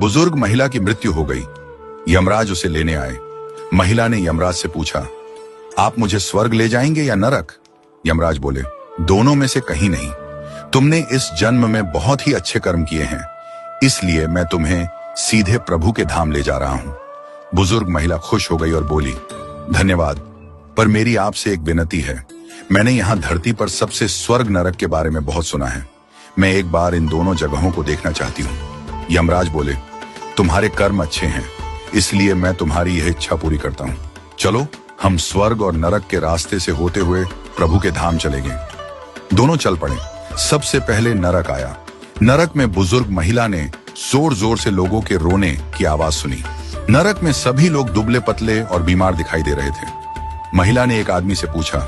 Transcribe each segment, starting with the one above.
बुजुर्ग महिला की मृत्यु हो गई। यमराज उसे लेने आए। महिला ने यमराज से पूछा, आप मुझे स्वर्ग ले जाएंगे या नरक? यमराज बोले, दोनों में से कहीं नहीं। तुमने इस जन्म में बहुत ही अच्छे कर्म किए हैं, इसलिए मैं तुम्हें सीधे प्रभु के धाम ले जा रहा हूं। बुजुर्ग महिला खुश हो गई और बोली, धन्यवाद, पर मेरी आपसे एक विनती है। मैंने यहाँ धरती पर सबसे स्वर्ग नरक के बारे में बहुत सुना है। मैं एक बार इन दोनों जगहों को देखना चाहती हूँ। यमराज बोले, तुम्हारे कर्म अच्छे हैं, इसलिए मैं तुम्हारी यह इच्छा पूरी करता हूँ। चलो हम स्वर्ग और नरक के रास्ते से होते हुए प्रभु के धाम चले गए। दोनों चल पड़े। सबसे पहले नरक आया। नरक में बुजुर्ग महिला ने जोर जोर से लोगों के रोने की आवाज सुनी। नरक में सभी लोग दुबले पतले और बीमार दिखाई दे रहे थे। महिला ने एक आदमी से पूछा,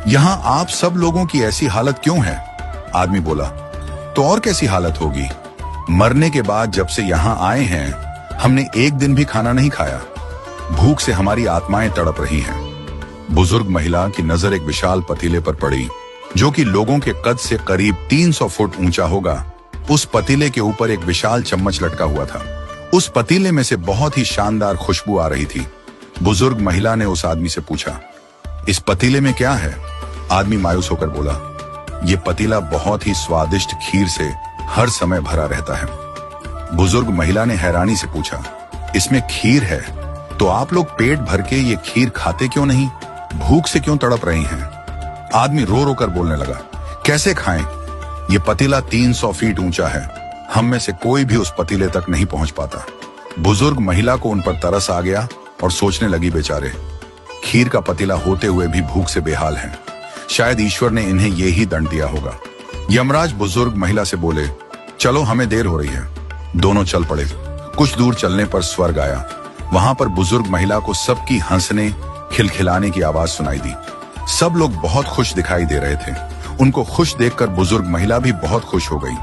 यहाँ आप सब लोगों की ऐसी हालत क्यों है? आदमी बोला, तो और कैसी हालत होगी? मरने के बाद जब से यहाँ आए हैं, हमने एक दिन भी खाना नहीं खाया। भूख से हमारी आत्माएं तड़प रही हैं। बुजुर्ग महिला की नजर एक विशाल पतीले पर पड़ी, जो कि लोगों के कद से करीब 300 फुट ऊंचा होगा। उस पतीले के ऊपर एक विशाल चम्मच लटका हुआ था। उस पतीले में से बहुत ही शानदार खुशबू आ रही थी। बुजुर्ग महिला ने उस आदमी से पूछा, इस पतीले में क्या है? आदमी मायूस होकर बोला, ये पतीला बहुत ही स्वादिष्ट खीर से हर समय भरा रहता है। बुजुर्ग महिला ने हैरानी से पूछा, इसमें खीर है, तो आप लोग पेट भर के ये खीर खाते क्यों नहीं? भूख से क्यों तड़प रही हैं? आदमी रो रो कर बोलने लगा, कैसे खाएं? ये पतीला 300 फीट ऊंचा है, हम में से कोई भी उस पतीले तक नहीं पहुंच पाता। बुजुर्ग महिला को उन पर तरस आ गया और सोचने लगी, बेचारे खीर का पतीला होते हुए भी भूख से बेहाल हैं। शायद ईश्वर ने इन्हें ये ही दंड दिया होगा। यमराज बुजुर्ग महिला से बोले, चलो हमें देर हो रही है। दोनों चल पड़े। कुछ दूर चलने पर स्वर्ग आया। वहां पर बुजुर्ग महिला को सबकी हंसने खिलखिलाने की आवाज सुनाई दी। सब लोग बहुत खुश दिखाई दे रहे थे। उनको खुश देखकर बुजुर्ग महिला भी बहुत खुश हो गई।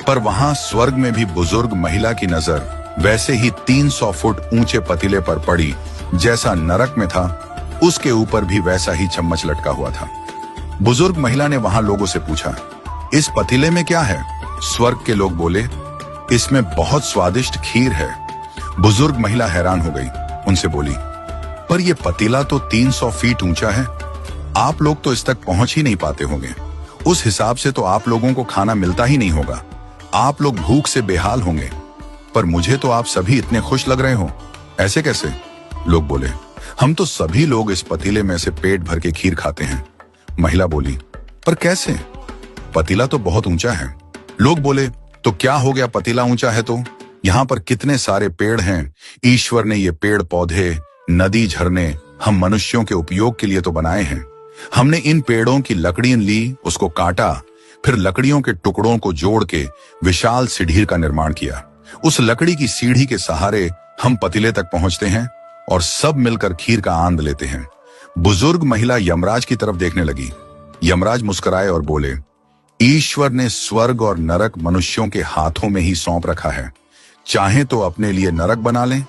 पर वहां स्वर्ग में भी बुजुर्ग महिला की नजर वैसे ही 300 फुट ऊंचे पतीले पर पड़ी जैसा नरक में था। उसके ऊपर भी वैसा ही चम्मच लटका हुआ था। बुजुर्ग महिला ने वहां लोगों से पूछा, इस पतीले में क्या है? स्वर्ग के लोग बोले, इसमें बहुत स्वादिष्ट खीर है। बुजुर्ग महिला हैरान हो गई। उनसे बोली, पर यह पतीला तो 300 फीट ऊंचा है, आप लोग तो इस तक पहुंच ही नहीं पाते होंगे। उस हिसाब से तो आप लोगों को खाना मिलता ही नहीं होगा। आप लोग भूख से बेहाल होंगे। पर मुझे तो आप सभी इतने खुश लग रहे हो, ऐसे कैसे? लोग बोले, हम तो सभी लोग इस पतीले में से पेट भर के खीर खाते हैं। महिला बोली, पर कैसे? पतीला तो बहुत ऊंचा है। लोग बोले, तो क्या हो गया, पतीला ऊंचा है तो? यहाँ पर कितने सारे पेड़ हैं। ईश्वर ने ये पेड़ पौधे, नदी, झरने हम मनुष्यों के उपयोग के लिए तो बनाए हैं। हमने इन पेड़ों की लकड़ियां ली, उसको काटा, फिर लकड़ियों के टुकड़ों को जोड़ के विशाल सीढ़ी का निर्माण किया। उस लकड़ी की सीढ़ी के सहारे हम पतीले तक पहुंचते हैं और सब मिलकर खीर का आनंद लेते हैं। बुजुर्ग महिला यमराज की तरफ देखने लगी। यमराज मुस्कुराए और बोले, ईश्वर ने स्वर्ग और नरक मनुष्यों के हाथों में ही सौंप रखा है। चाहे तो अपने लिए नरक बना लें,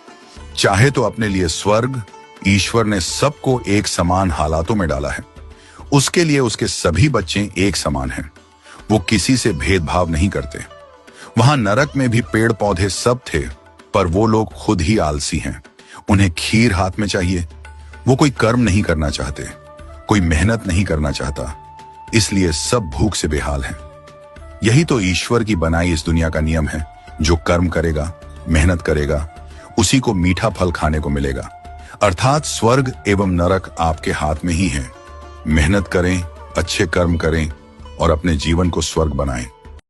चाहे तो अपने लिए स्वर्ग। ईश्वर ने सबको एक समान हालातों में डाला है। उसके लिए उसके सभी बच्चे एक समान हैं। वो किसी से भेदभाव नहीं करते। वहां नरक में भी पेड़ पौधे सब थे, पर वो लोग खुद ही आलसी हैं। उन्हें खीर हाथ में चाहिए। वो कोई कर्म नहीं करना चाहते, कोई मेहनत नहीं करना चाहता, इसलिए सब भूख से बेहाल हैं। यही तो ईश्वर की बनाई इस दुनिया का नियम है। जो कर्म करेगा, मेहनत करेगा, उसी को मीठा फल खाने को मिलेगा। अर्थात स्वर्ग एवं नरक आपके हाथ में ही है। मेहनत करें, अच्छे कर्म करें और अपने जीवन को स्वर्ग बनाएं।